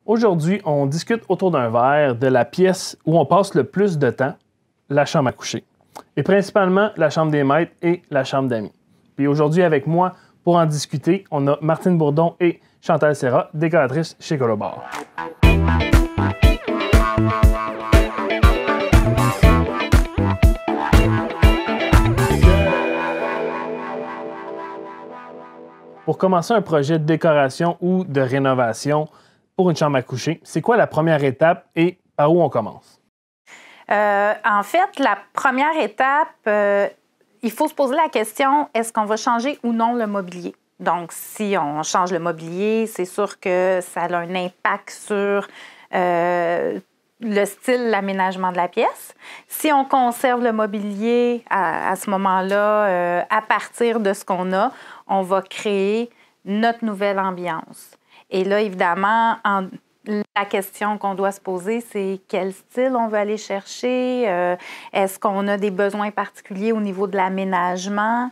Aujourd'hui, on discute autour d'un verre de la pièce où on passe le plus de temps, la chambre à coucher. Et principalement la chambre des maîtres et la chambre d'amis. Puis aujourd'hui, avec moi, pour en discuter, on a Martine Bourdon et Chantal Serra, décoratrices chez Colobar. Pour commencer un projet de décoration ou de rénovation pour une chambre à coucher, c'est quoi la première étape et par où on commence? En fait, la première étape, il faut se poser la question, est-ce qu'on va changer ou non le mobilier? Donc, si on change le mobilier, c'est sûr que ça a un impact sur le style, l'aménagement de la pièce. Si on conserve le mobilier à ce moment-là, à partir de ce qu'on a, on va créer notre nouvelle ambiance. Et là, évidemment, la question qu'on doit se poser, c'est quel style on veut aller chercher? Est-ce qu'on a des besoins particuliers au niveau de l'aménagement?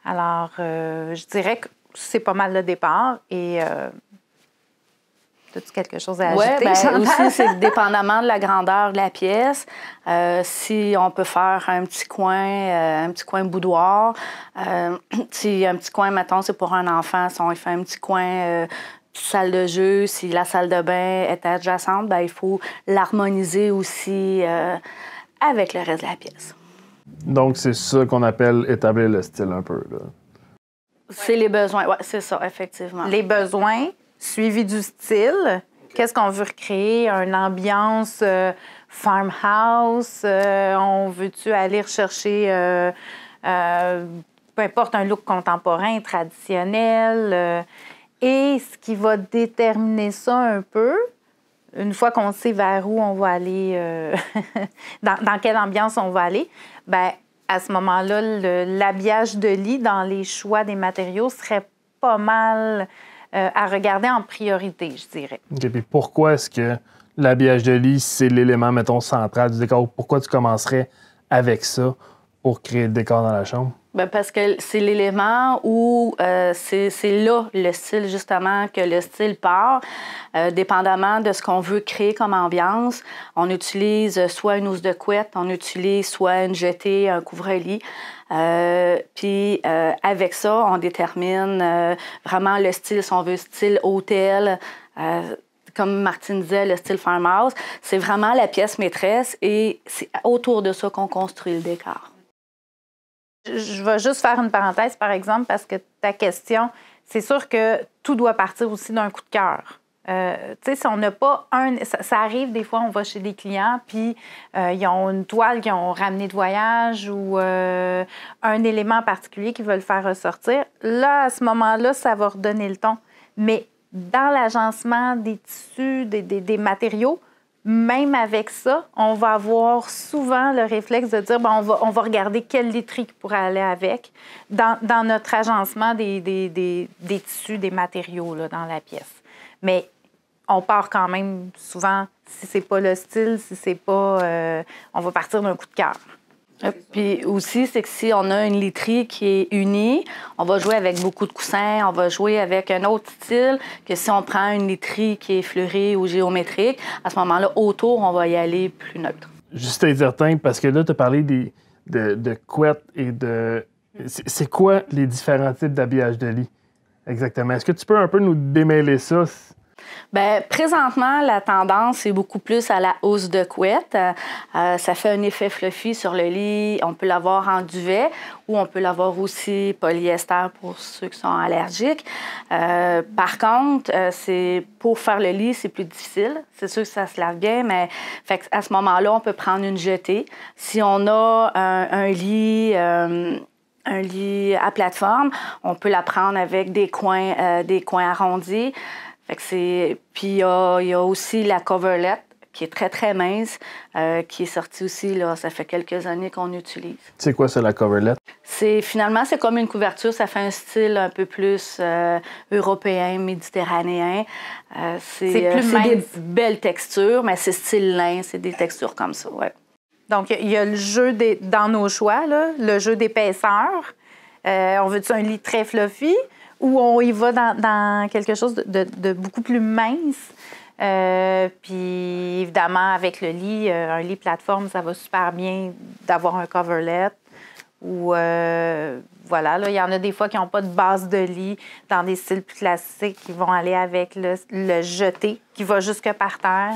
Alors, je dirais que c'est pas mal le départ. Et as-tu quelque chose à ajouter? Oui, bien aussi, c'est dépendamment de la grandeur de la pièce. Si on peut faire un petit coin boudoir. Si un petit coin, mettons, c'est pour un enfant, si on fait un petit coin salle de jeu, si la salle de bain est adjacente, bien, il faut l'harmoniser aussi avec le reste de la pièce. Donc, c'est ça qu'on appelle établir le style un peu, là. C'est les besoins, oui, c'est ça, effectivement. Les besoins, suivi du style. Qu'est-ce qu'on veut recréer? Une ambiance farmhouse? On veut-tu aller rechercher, peu importe, un look contemporain, traditionnel? Et ce qui va déterminer ça un peu, une fois qu'on sait vers où on va aller, dans quelle ambiance on va aller, bien, à ce moment-là, l'habillage de lit dans les choix des matériaux serait pas mal à regarder en priorité, je dirais. OK, puis pourquoi est-ce que l'habillage de lit, c'est l'élément, mettons, central du décor? Pourquoi tu commencerais avec ça pour créer le décor dans la chambre? Bien, parce que c'est l'élément où c'est là le style, justement, que le style part. Dépendamment de ce qu'on veut créer comme ambiance, on utilise soit une housse de couette, on utilise soit une jetée, un couvre-lit. Puis avec ça, on détermine vraiment le style, si on veut style hôtel, comme Martine disait, le style farmhouse. C'est vraiment la pièce maîtresse et c'est autour de ça qu'on construit le décor. Je vais juste faire une parenthèse, par exemple, parce que ta question, c'est sûr que tout doit partir aussi d'un coup de cœur. Tu sais, si on n'a pas un... Ça arrive, des fois, on va chez des clients, puis ils ont une toile qu'ils ont ramenée de voyage ou un élément particulier qu'ils veulent faire ressortir. Là, à ce moment-là, ça va redonner le ton. Mais dans l'agencement des tissus, des matériaux, même avec ça, on va avoir souvent le réflexe de dire on va regarder quelle literie qui pourrait aller avec dans notre agencement des tissus, des matériaux là, dans la pièce. Mais on part quand même souvent, si c'est pas le style, si c'est pas... on va partir d'un coup de cœur. Puis aussi, c'est que si on a une literie qui est unie, on va jouer avec beaucoup de coussins, on va jouer avec un autre style que si on prend une literie qui est fleurie ou géométrique. À ce moment-là, autour, on va y aller plus neutre. Juste être certain, parce que là, tu as parlé de couettes et de... C'est quoi les différents types d'habillage de lit, exactement? Est-ce que tu peux un peu nous démêler ça? Bien, présentement, la tendance est beaucoup plus à la housse de couette. Ça fait un effet fluffy sur le lit. On peut l'avoir en duvet ou on peut l'avoir aussi polyester pour ceux qui sont allergiques. Par contre, pour faire le lit, c'est plus difficile. C'est sûr que ça se lave bien, mais à ce moment-là, on peut prendre une jetée. Si on a un lit à plateforme, on peut la prendre avec des coins arrondis. Puis il y a aussi la coverlette qui est très, très mince, qui est sortie aussi, là, ça fait quelques années qu'on utilise. C'est quoi ça, la coverlette? Finalement, c'est comme une couverture, ça fait un style un peu plus européen, méditerranéen. C'est plus mince. Des belles textures, mais c'est style lin, c'est des textures comme ça, ouais. Donc, il y a le jeu dans nos choix, là, le jeu d'épaisseur. On veut-tu un lit très fluffy ou on y va dans quelque chose de beaucoup plus mince? Puis évidemment, avec le lit, un lit plateforme, ça va super bien d'avoir un coverlet. Ou voilà, là, il y en a des fois qui n'ont pas de base de lit dans des styles plus classiques qui vont aller avec le jeté qui va jusque par terre.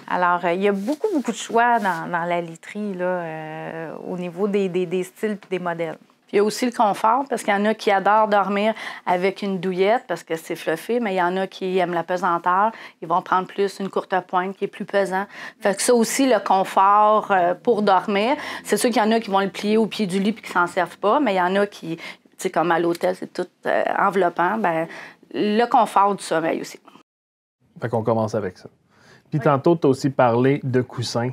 Alors, il y a beaucoup de choix dans la literie là, au niveau des styles et des modèles. Il y a aussi le confort, parce qu'il y en a qui adorent dormir avec une douillette parce que c'est fluffé, mais il y en a qui aiment la pesanteur. Ils vont prendre plus une courte pointe qui est plus pesant. Fait que ça aussi, le confort pour dormir, c'est sûr qu'il y en a qui vont le plier au pied du lit et qui s'en servent pas, mais il y en a qui, tu sais, comme à l'hôtel, c'est tout enveloppant. Bien, le confort du sommeil aussi. Fait qu'on commence avec ça. Puis tantôt, tu as aussi parlé de coussins.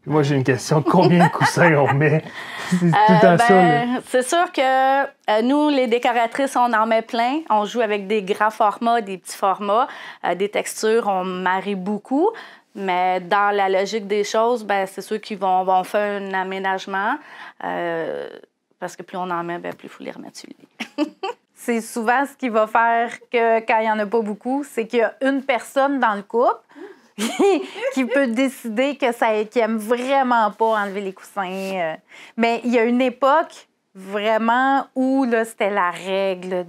Puis moi, j'ai une question. Combien de coussins on met? C'est tout le temps ça. C'est sûr que nous, les décoratrices, on en met plein. On joue avec des grands formats, des petits formats, des textures, on marie beaucoup. Mais dans la logique des choses, bien, c'est sûr qu'ils vont faire un aménagement. Parce que plus on en met, bien, plus il faut les remettre sur le lit. C'est souvent ce qui va faire que quand il n'y en a pas beaucoup, c'est qu'il y a une personne dans le couple qui peut décider qu'il n'aime vraiment pas enlever les coussins. Mais il y a une époque vraiment où là, c'était la règle,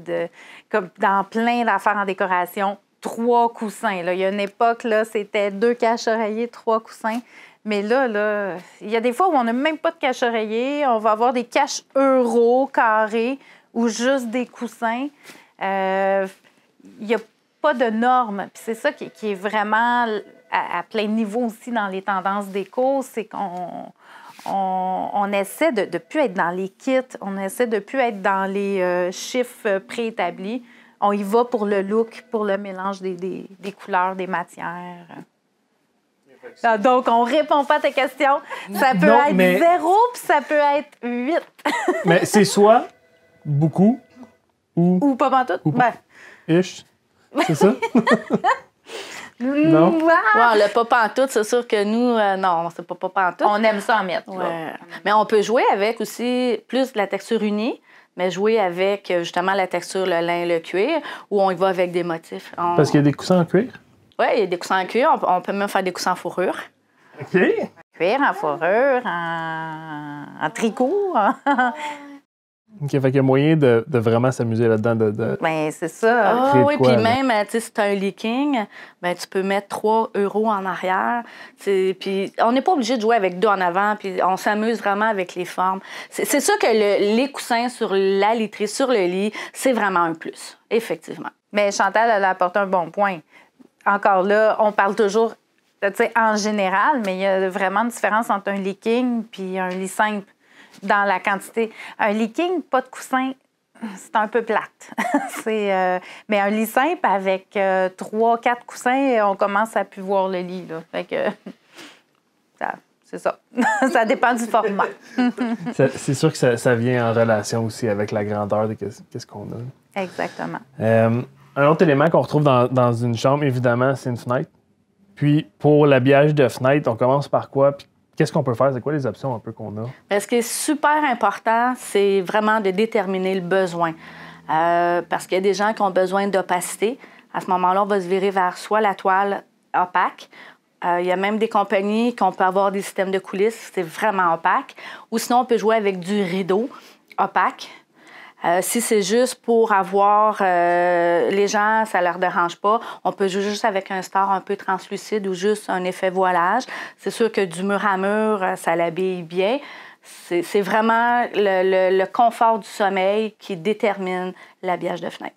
comme dans plein d'affaires en décoration, 3 coussins. Là. Il y a une époque, là, c'était 2 caches-oreillers, 3 coussins. Mais là, il y a des fois où on n'a même pas de cache-oreiller. On va avoir des caches euros carrés ou juste des coussins. Il n'y a pas de normes. Puis c'est ça qui est vraiment à plein niveau aussi dans les tendances déco, c'est qu'on essaie de ne plus être dans les kits, on essaie de ne plus être dans les chiffres préétablis. On y va pour le look, pour le mélange des couleurs, des matières. Donc, on ne répond pas à tes questions. Ça peut être 0 puis ça peut être 8. Mais c'est soit beaucoup ou pas pantoute. Ben. Ish. C'est ça? Non? Ouais, le pas pantoute, c'est sûr que nous, non, c'est pas pantoute. On aime ça en mettre. Ouais. Mais on peut jouer avec aussi plus de la texture unie, mais jouer avec justement la texture, le lin, le cuir, ou on y va avec des motifs. Parce qu'il y a des coussins en cuir? Oui, il y a des coussins en cuir. On peut même faire des coussins en fourrure. OK. Cuir, en fourrure, en tricot. OK, fait qu'il y a moyen de vraiment s'amuser là-dedans. Bien, c'est ça. Oui, puis même, tu sais, si tu as un leaking, ben, tu peux mettre 3 € en arrière. Puis on n'est pas obligé de jouer avec 2 en avant, puis on s'amuse vraiment avec les formes. C'est sûr que les coussins sur la literie, sur le lit, c'est vraiment un plus, effectivement. Mais Chantal, elle a apporté un bon point. Encore là, on parle toujours, tu sais, en général, mais il y a vraiment une différence entre un leaking puis un lit simple. Dans la quantité. Un leaking, pas de coussin, c'est un peu plate. Mais un lit simple avec 3-4 coussins, on commence à plus voir le lit. Là. Fait que c'est ça. Ça dépend du format. C'est sûr que ça vient en relation aussi avec la grandeur de qu'est-ce qu'on a. Exactement. Un autre élément qu'on retrouve dans une chambre, évidemment, c'est une fenêtre. Puis, pour l'habillage de fenêtre, on commence par quoi? Puis, qu'est-ce qu'on peut faire? C'est quoi les options un peu qu'on a? Bien, ce qui est super important, c'est vraiment de déterminer le besoin. Parce qu'il y a des gens qui ont besoin d'opacité. À ce moment-là, on va se virer vers soit la toile opaque. Il y a même des compagnies qui peut avoir des systèmes de coulisses, c'est vraiment opaque. Ou sinon, on peut jouer avec du rideau opaque. Si c'est juste pour avoir les gens, ça leur dérange pas, on peut jouer juste avec un star un peu translucide ou juste un effet voilage. C'est sûr que du mur à mur, ça l'habille bien. C'est vraiment le confort du sommeil qui détermine l'habillage de fenêtre.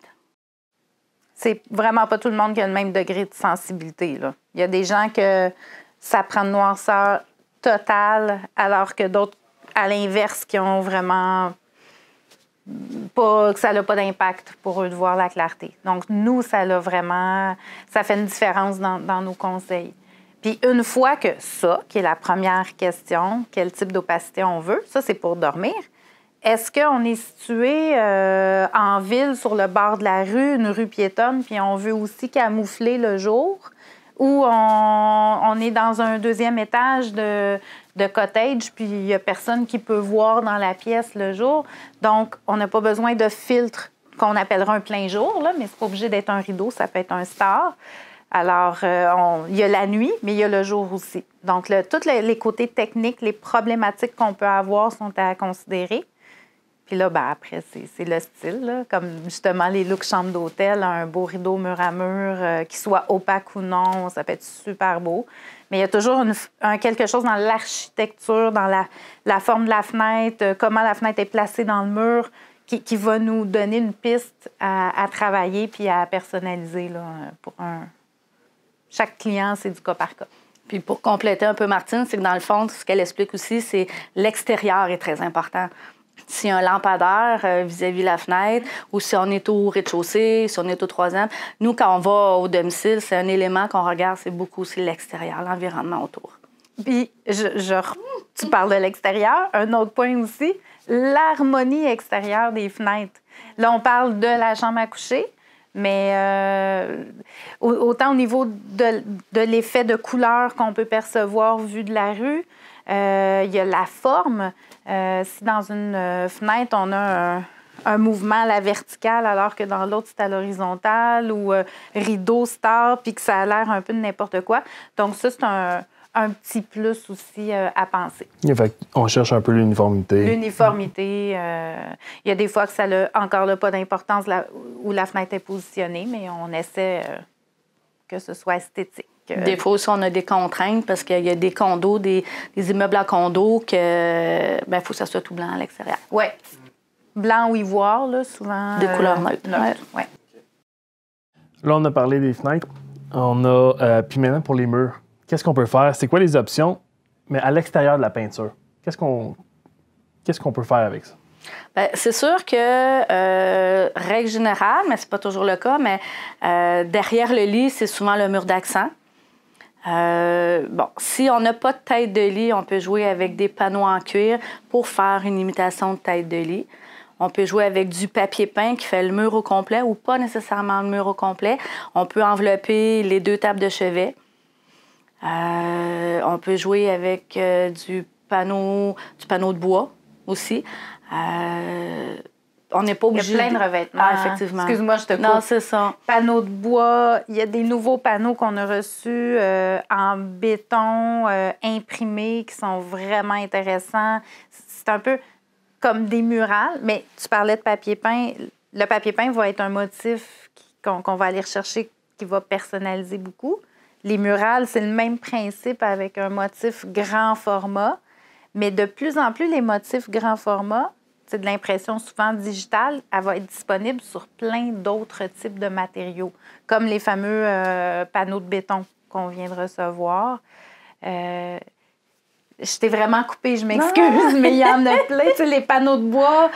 C'est vraiment pas tout le monde qui a le même degré de sensibilité, là. Il y a des gens que ça prend une noirceur totale, alors que d'autres, à l'inverse, qui ont vraiment pas, que ça n'a pas d'impact pour eux de voir la clarté. Donc, nous, ça fait une différence dans nos conseils. Puis, une fois que ça, qui est la première question, quel type d'opacité on veut, ça, c'est pour dormir. Est-ce qu'on est situé en ville, sur le bord de la rue, une rue piétonne, puis on veut aussi camoufler le jour? Ou on est dans un 2e étage de cottage, puis il n'y a personne qui peut voir dans la pièce le jour. Donc, on n'a pas besoin de filtre qu'on appellera un plein jour, là, mais c'est pas obligé d'être un rideau, ça peut être un star. Alors, il y a la nuit, mais il y a le jour aussi. Donc, tous les côtés techniques, les problématiques qu'on peut avoir sont à considérer. Puis là, ben, après, c'est le style, là, comme justement les looks chambre d'hôtel, un beau rideau mur à mur, qui soit opaque ou non, ça peut être super beau. Mais il y a toujours quelque chose dans l'architecture, dans la forme de la fenêtre, comment la fenêtre est placée dans le mur, qui va nous donner une piste à travailler puis à personnaliser là, pour chaque client, c'est du cas par cas. Puis pour compléter un peu Martine, c'est que dans le fond, ce qu'elle explique aussi, c'est l'extérieur est très important. S'il y a un lampadaire vis-à-vis la fenêtre ou si on est au rez-de-chaussée, si on est au troisième, nous, quand on va au domicile, c'est un élément qu'on regarde, c'est beaucoup aussi l'extérieur, l'environnement autour. Puis, tu parles de l'extérieur. Un autre point aussi, l'harmonie extérieure des fenêtres. Là, on parle de la chambre à coucher, mais autant au niveau de l'effet de couleur qu'on peut percevoir vu de la rue, il y a la forme. Si dans une fenêtre, on a un mouvement à la verticale alors que dans l'autre, c'est à l'horizontale ou rideau, star, puis que ça a l'air un peu de n'importe quoi. Donc ça, c'est un petit plus aussi à penser. On cherche un peu l'uniformité. L'uniformité. Il y a des fois que ça n'a encore là, pas d'importance où la fenêtre est positionnée, mais on essaie que ce soit esthétique. Des fois aussi, on a des contraintes parce qu'il y a des condos, des immeubles à condos que il faut que ça soit tout blanc à l'extérieur. Oui. Blanc ou ivoire, là, souvent. Des couleurs neutres. Ouais. Là, on a parlé des fenêtres. On a. Puis maintenant, pour les murs, qu'est-ce qu'on peut faire? C'est quoi les options? Mais à l'extérieur de la peinture, qu'est-ce qu'on peut faire avec ça? Bien, c'est sûr que, règle générale, mais c'est pas toujours le cas, mais derrière le lit, c'est souvent le mur d'accent. Si on n'a pas de tête de lit, on peut jouer avec des panneaux en cuir pour faire une imitation de tête de lit. On peut jouer avec du papier peint qui fait le mur au complet ou pas nécessairement le mur au complet. On peut envelopper les 2 tables de chevet. On peut jouer avec du panneau de bois aussi. On n'est pas obligé. Il y a plein de revêtements. Ah, effectivement. Excuse-moi, je te coupe. Non, c'est ça. Panneaux de bois. Il y a des nouveaux panneaux qu'on a reçus en béton imprimés qui sont vraiment intéressants. C'est un peu comme des murales, mais tu parlais de papier peint. Le papier peint va être un motif qu'on va aller rechercher qui va personnaliser beaucoup. Les murales, c'est le même principe avec un motif grand format, mais de plus en plus, les motifs grand format, c'est de l'impression souvent digitale, elle va être disponible sur plein d'autres types de matériaux, comme les fameux panneaux de béton qu'on vient de recevoir. Je t'ai vraiment coupée, je m'excuse, mais il y en a plein. Tu sais, les panneaux de bois,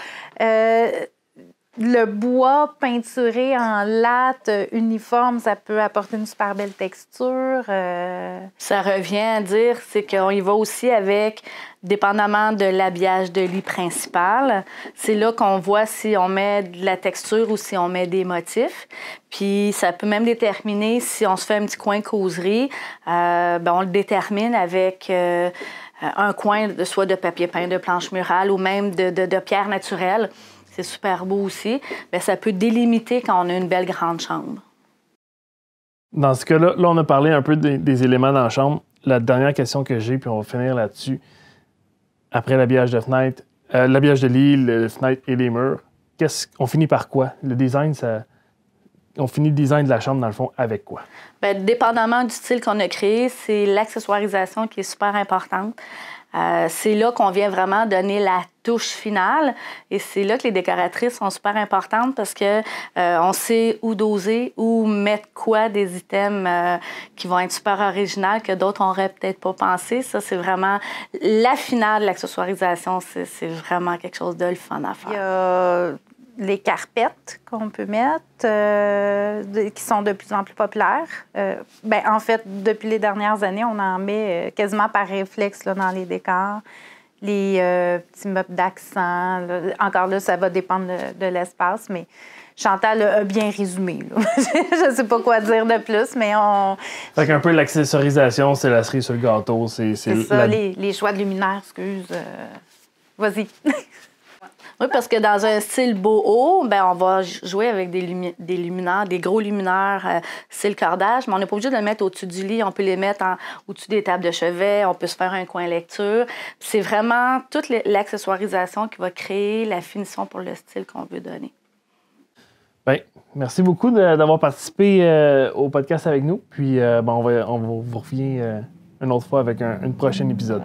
le bois peinturé en latte uniforme, ça peut apporter une super belle texture. Ça revient à dire, c'est qu'on y va aussi avec, dépendamment de l'habillage de lit principal, c'est là qu'on voit si on met de la texture ou si on met des motifs. Puis ça peut même déterminer si on se fait un petit coin causerie, on le détermine avec un coin soit de papier peint, de planche murale ou même de pierre naturelle. C'est super beau aussi. Bien, ça peut délimiter quand on a une belle grande chambre. Dans ce cas-là, on a parlé un peu des éléments dans la chambre. La dernière question que j'ai, puis on va finir là-dessus. Après l'habillage de fenêtre, l'habillage de lit, les fenêtres et les murs, on finit par quoi? Le design, on finit le design de la chambre, dans le fond, avec quoi? Bien, dépendamment du style qu'on a créé, c'est l'accessoirisation qui est super importante. C'est là qu'on vient vraiment donner la touche finale et c'est là que les décoratrices sont super importantes parce que on sait où doser, où mettre quoi des items qui vont être super originaux que d'autres n'auraient peut-être pas pensé. Ça, c'est vraiment la finale de l'accessoirisation. C'est vraiment quelque chose de le fun à faire. Il y a les carpettes qu'on peut mettre, qui sont de plus en plus populaires. En fait, depuis les dernières années, on en met quasiment par réflexe là, dans les décors. Les petits meubles d'accent. Encore là, ça va dépendre de l'espace, mais Chantal a bien résumé. Là. Je ne sais pas quoi dire de plus, mais on... Fait qu'un peu l'accessorisation, c'est la cerise sur le gâteau. C'est ça, les choix de luminaires, excuse. Vas-y. Oui, parce que dans un style boho, ben on va jouer avec des luminaires, des gros luminaires, style cordage, mais on n'est pas obligé de le mettre au-dessus du lit. On peut les mettre au-dessus des tables de chevet, on peut se faire un coin lecture. C'est vraiment toute l'accessoirisation qui va créer la finition pour le style qu'on veut donner. Bien, merci beaucoup d'avoir participé au podcast avec nous. Puis, on vous revient une autre fois avec un prochain épisode.